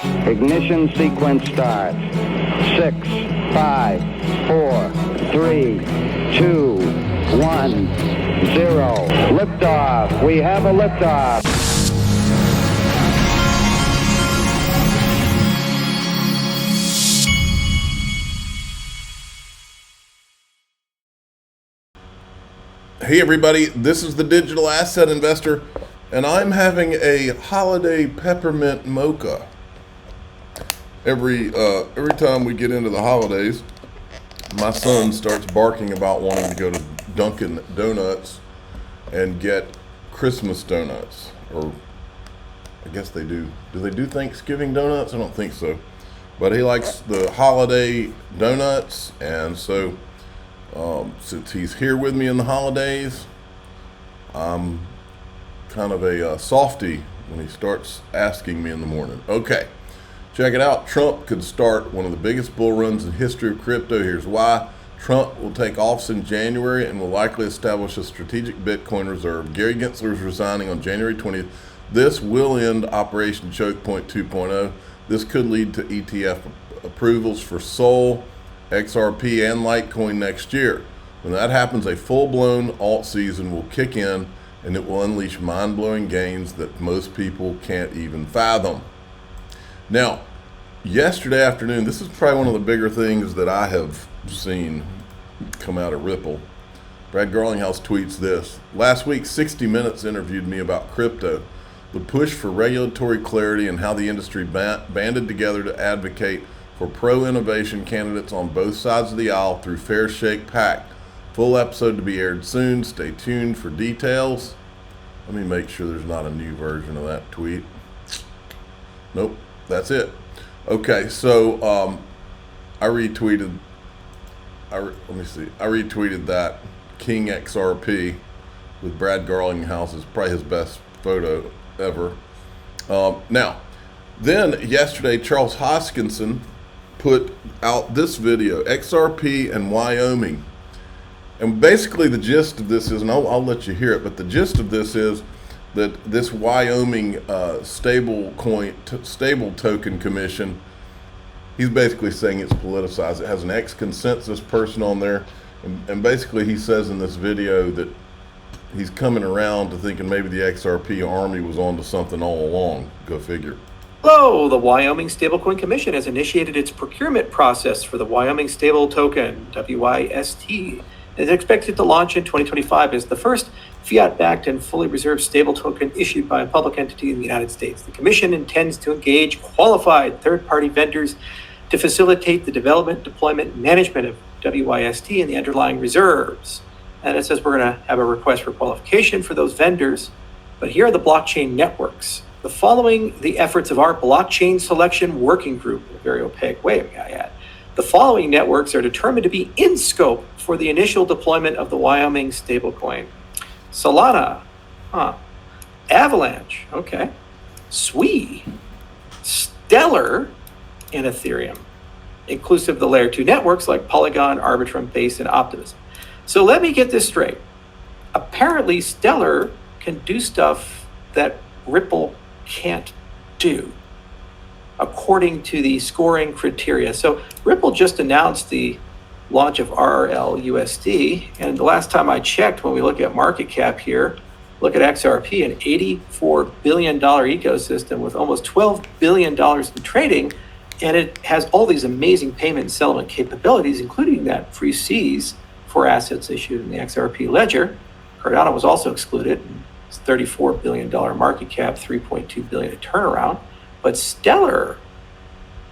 Ignition sequence start. 6, 5, 4, 3, 2, 1, 0. Liftoff. We have a liftoff. Hey everybody, this is the Digital Asset Investor, and I'm having a holiday peppermint mocha. Every time we get into the holidays, my son starts barking about wanting to go to Dunkin' Donuts and get Christmas donuts, or I guess they do. Do they do Thanksgiving donuts? I don't think so. But he likes the holiday donuts, and so since he's here with me in the holidays, I'm kind of a softie when he starts asking me in the morning. Okay, check it out. Trump could start one of the biggest bull runs in history of crypto. Here's why. Trump will take office in January and will likely establish a strategic Bitcoin reserve. Gary Gensler is resigning on January 20th. This will end Operation Choke Point 2.0. This could lead to ETF approvals for Sol, XRP, and Litecoin next year. When that happens, a full-blown alt season will kick in, and it will unleash mind-blowing gains that most people can't even fathom. Now, yesterday afternoon, this is probably one of the bigger things that I have seen come out of Ripple. Brad Garlinghouse tweets this. Last week, 60 Minutes interviewed me about crypto, the push for regulatory clarity, and how the industry banded together to advocate for pro-innovation candidates on both sides of the aisle through Fair Shake PAC. Full episode to be aired soon. Stay tuned for details. Let me make sure there's not a new version of that tweet. Nope, that's it. Okay, so I retweeted that King XRP with Brad Garlinghouse. Is probably his best photo ever. Now, then yesterday, Charles Hoskinson put out this video, XRP and Wyoming. And basically the gist of this is, and I'll let you hear it, but the gist of this is that this Wyoming stable token commission, he's basically saying it's politicized. It has an ex-consensus person on there. And basically he says in this video that he's coming around to thinking maybe the XRP army was onto something all along. Go figure. Hello, the Wyoming Stablecoin Commission has initiated its procurement process for the Wyoming Stable Token, WYST. It is expected to launch in 2025 as the first fiat-backed and fully reserved stable token issued by a public entity in the United States. The Commission intends to engage qualified third-party vendors to facilitate the development, deployment, and management of WYST and the underlying reserves. And it says we're going to have a request for qualification for those vendors. But here are the blockchain networks. Following the efforts of our blockchain selection working group in a very opaque way, I add, the following networks are determined to be in scope for the initial deployment of the Wyoming stablecoin. Solana, Avalanche, okay, Sui, Stellar, and Ethereum, inclusive of the layer 2 networks like Polygon, Arbitrum, Base, and Optimism. So let me get this straight. Apparently, Stellar can do stuff that Ripple can't do, according to the scoring criteria. So Ripple just announced the launch of RRLUSD, and the last time I checked, when we look at market cap here, look at XRP, an $84 billion ecosystem with almost $12 billion in trading, and it has all these amazing payment and settlement capabilities, including that free Cs for assets issued in the XRP ledger. Cardano was also excluded. It's $34 billion market cap, $3.2 billion in turnaround. But Stellar,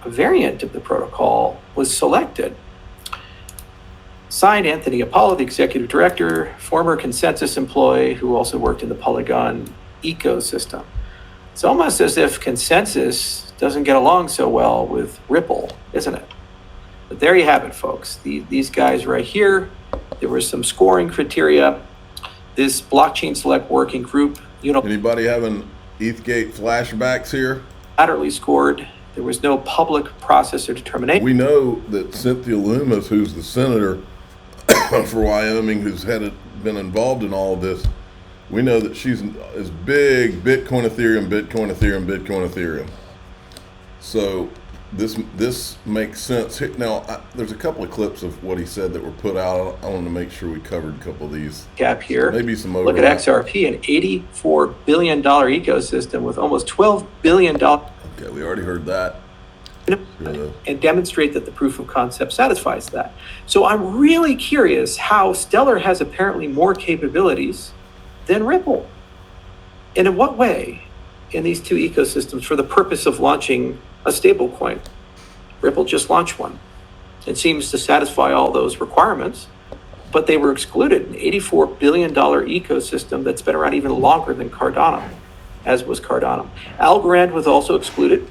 a variant of the protocol, was selected. Signed, Anthony Apollo, the executive director, former Consensus employee who also worked in the Polygon ecosystem. It's almost as if Consensus doesn't get along so well with Ripple, isn't it? But there you have it, folks. These guys right here, there were some scoring criteria. This blockchain select working group, Anybody having ETHgate flashbacks here? Laterally scored. There was no public process or determination. We know that Cynthia Lummis, who's the senator for Wyoming, who's been involved in all of this, we know that she's big Bitcoin, Ethereum, Bitcoin, Ethereum, Bitcoin, Ethereum. So this makes sense. Now, there's a couple of clips of what he said that were put out. I want to make sure we covered a couple of these. Gap here. Maybe some overlap. Look at XRP, an $84 billion ecosystem with almost $12 billion. Okay, we already heard that. And demonstrate that the proof of concept satisfies that. So I'm really curious how Stellar has apparently more capabilities than Ripple. And in what way in these two ecosystems for the purpose of launching a stable coin? Ripple just launched one. It seems to satisfy all those requirements, but they were excluded. An $84 billion ecosystem that's been around even longer than Cardano, as was Cardano. Algorand was also excluded.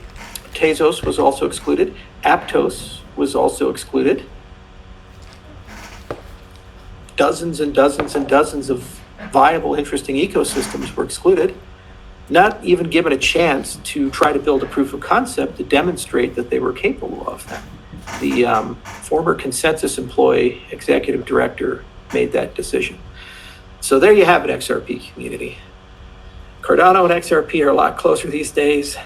Tezos was also excluded. Aptos was also excluded. Dozens and dozens and dozens of viable, interesting ecosystems were excluded, not even given a chance to try to build a proof of concept to demonstrate that they were capable of that. The former Consensus employee, executive director, made that decision. So there you have it, XRP community. Cardano and XRP are a lot closer these days,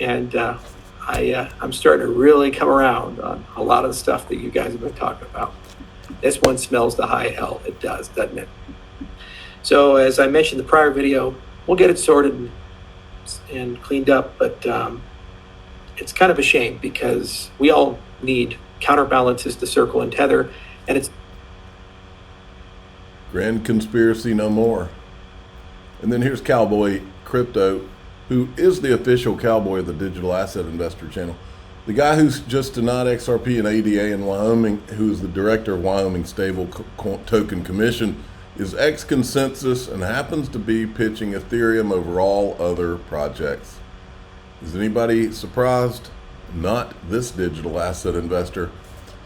and I'm starting to really come around on a lot of the stuff that you guys have been talking about. This one smells the high hell. It does, doesn't it? So as I mentioned in the prior video, we'll get it sorted and cleaned up, but it's kind of a shame because we all need counterbalances to Circle and Tether, and it's grand conspiracy no more. And then here's Cowboy Crypto, who is the official cowboy of the Digital Asset Investor channel. The guy who's just denied XRP and ADA in Wyoming, who's the director of Wyoming Stable Token Commission, is ex-Consensus and happens to be pitching Ethereum over all other projects. Is anybody surprised? Not this digital asset investor.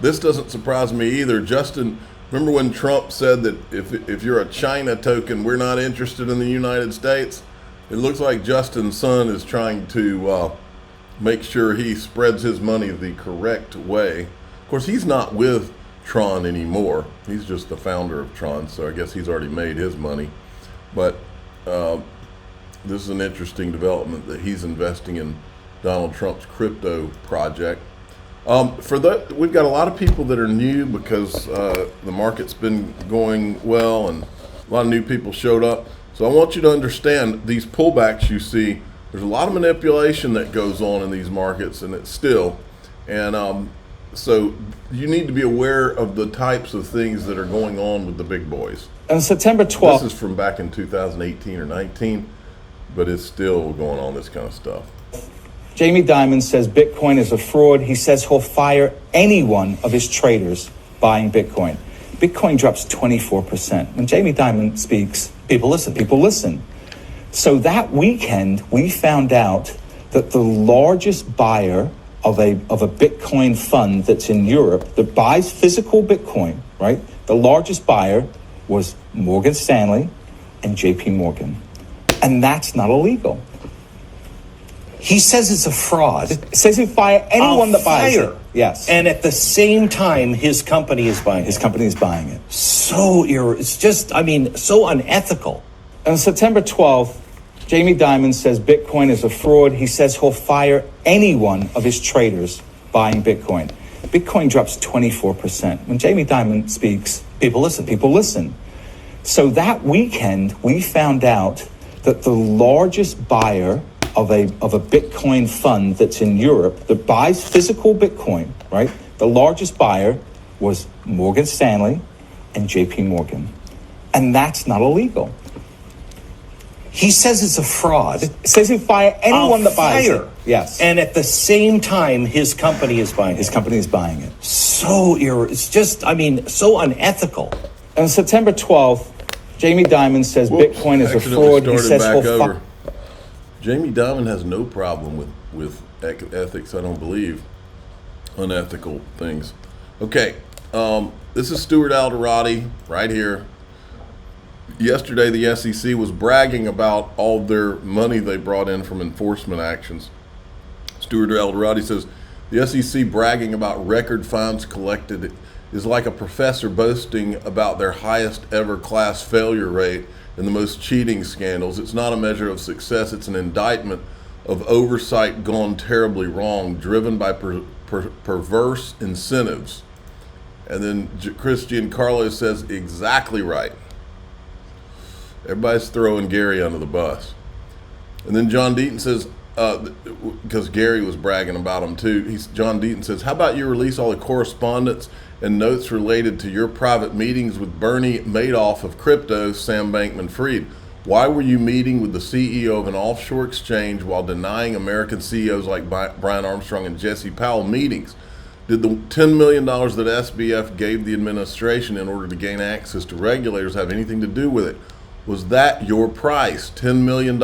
This doesn't surprise me either. Justin, remember when Trump said that if you're a China token, we're not interested in the United States? It looks like Justin's son is trying to make sure he spreads his money the correct way. Of course, he's not with Tron anymore. He's just the founder of Tron, so I guess he's already made his money. But this is an interesting development that he's investing in Donald Trump's crypto project. For that, we've got a lot of people that are new because the market's been going well and a lot of new people showed up. So I want you to understand these pullbacks you see, there's a lot of manipulation that goes on in these markets, and it's still. And so you need to be aware of the types of things that are going on with the big boys. On September 12th. This is from back in 2018 or 19, but it's still going on, this kind of stuff. Jamie Dimon says Bitcoin is a fraud. He says he'll fire any one of his traders buying Bitcoin. Bitcoin drops 24%. When Jamie Dimon speaks, people listen. People listen. So that weekend, we found out that the largest buyer of a Bitcoin fund that's in Europe that buys physical Bitcoin, right? The largest buyer was Morgan Stanley and JP Morgan. And that's not illegal. He says it's a fraud. It says he'll fire anyone that buys it. Yes. And at the same time, his company is buying it. His company is buying it. It's just, so unethical. On September 12th, Jamie Dimon says Bitcoin is a fraud. He says he'll fire any one of his traders buying Bitcoin. Bitcoin drops 24%. When Jamie Dimon speaks, people listen. People listen. So that weekend, we found out that the largest buyer of a Bitcoin fund that's in Europe that buys physical Bitcoin, right? The largest buyer was Morgan Stanley and JP Morgan. And that's not illegal. He says it's a fraud. It says he'll fire anyone that buys it. Yes. And at the same time, his company is buying it. His company is buying it. It's just, so unethical. On September 12th, Jamie Dimon says Bitcoin is a fraud. He says he'll Jamie Dimon has no problem with ethics, I don't believe, unethical things. Okay, this is Stuart Alderati right here. Yesterday, the SEC was bragging about all their money they brought in from enforcement actions. Stuart Alderati says, the SEC bragging about record fines collected is like a professor boasting about their highest ever class failure rate and the most cheating scandals. It's not a measure of success, it's an indictment of oversight gone terribly wrong, driven by perverse incentives. And then Chris Giancarlo says, exactly right. Everybody's throwing Gary under the bus. And then John Deaton says, because Gary was bragging about him too, John Deaton says, how about you release all the correspondence and notes related to your private meetings with Bernie Madoff of crypto, Sam Bankman-Fried? Why were you meeting with the CEO of an offshore exchange while denying American CEOs like Brian Armstrong and Jesse Powell meetings? Did the $10 million that SBF gave the administration in order to gain access to regulators have anything to do with it? Was that your price, $10 million?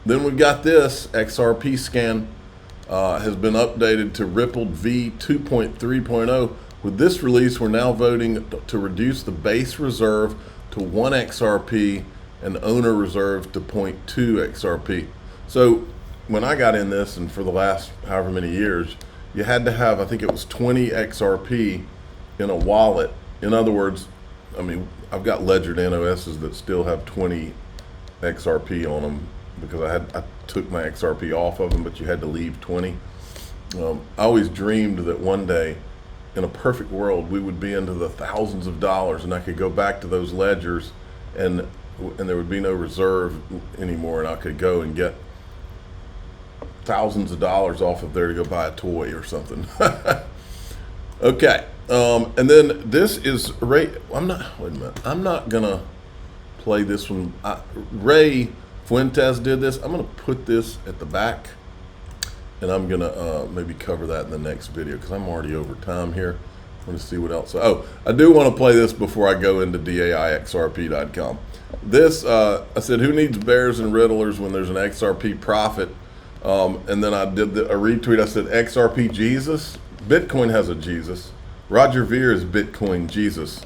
Then we've got this, XRP scan has been updated to Rippled V 2.3.0. With this release, we're now voting to reduce the base reserve to 1 XRP and owner reserve to 0.2 XRP. So when I got in this, and for the last however many years, you had to have, I think it was 20 XRP in a wallet. In other words, I mean, I've got ledgered NOSs that still have 20 XRP on them because I took my XRP off of them, but you had to leave 20. I always dreamed that one day, in a perfect world, we would be into the thousands of dollars, and I could go back to those ledgers, and there would be no reserve anymore, and I could go and get thousands of dollars off of there to go buy a toy or something. Okay, and then this is Ray. Wait a minute. I'm not gonna play this one. Ray Fuentes did this. I'm gonna put this at the back, and I'm gonna maybe cover that in the next video because I'm already over time here. I'm gonna see what else. Oh, I do want to play this before I go into DAIXRP.com. This I said, who needs bears and riddlers when there's an XRP profit? And then I did a retweet. I said, XRP Jesus. Bitcoin has a Jesus. Roger Ver is Bitcoin Jesus.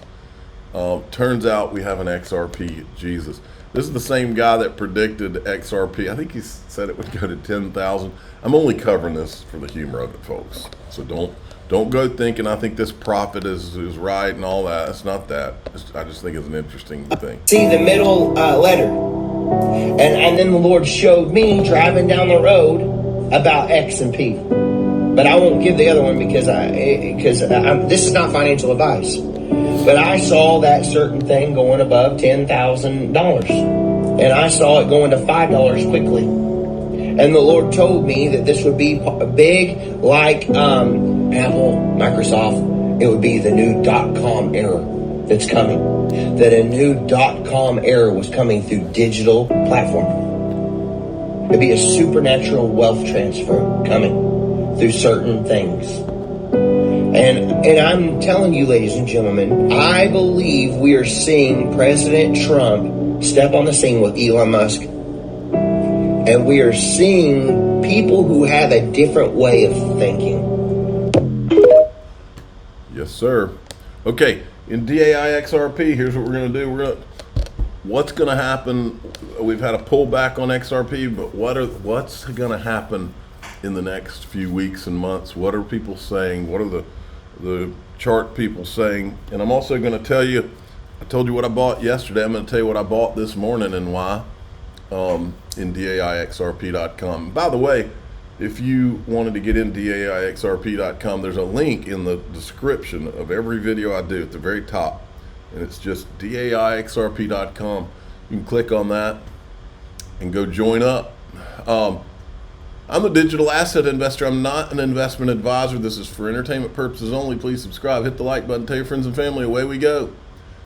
Turns out we have an XRP Jesus. This is the same guy that predicted XRP. I think he said it would go to 10,000. I'm only covering this for the humor of it, folks. So don't go thinking I think this profit is right and all that. It's not that. I just think it's an interesting thing. See the middle letter. And then the Lord showed me driving down the road about X and P. But I won't give the other one because this is not financial advice. But I saw that certain thing going above $10,000. And I saw it going to $5 quickly. And the Lord told me that this would be big like Apple, Microsoft. It would be the new .com era that's coming. That a new .com era was coming through digital platform. It'd be a supernatural wealth transfer coming through certain things. And I'm telling you, ladies and gentlemen, I believe we are seeing President Trump step on the scene with Elon Musk. And we are seeing people who have a different way of thinking. Yes, sir. Okay, in DAIXRP, here's what we're going to do. What's going to happen? We've had a pullback on XRP, but what's going to happen in the next few weeks and months? What are people saying? What are the chart people saying? And I'm also going to tell you, I told you what I bought yesterday. I'm going to tell you what I bought this morning and why in DAIXRP.com. By the way, if you wanted to get in DAIXRP.com, there's a link in the description of every video I do at the very top. And it's just DAIXRP.com. You can click on that and go join up. I'm a digital asset investor. I'm not an investment advisor. This is for entertainment purposes only. Please subscribe, hit the like button, tell your friends and family. Away we go.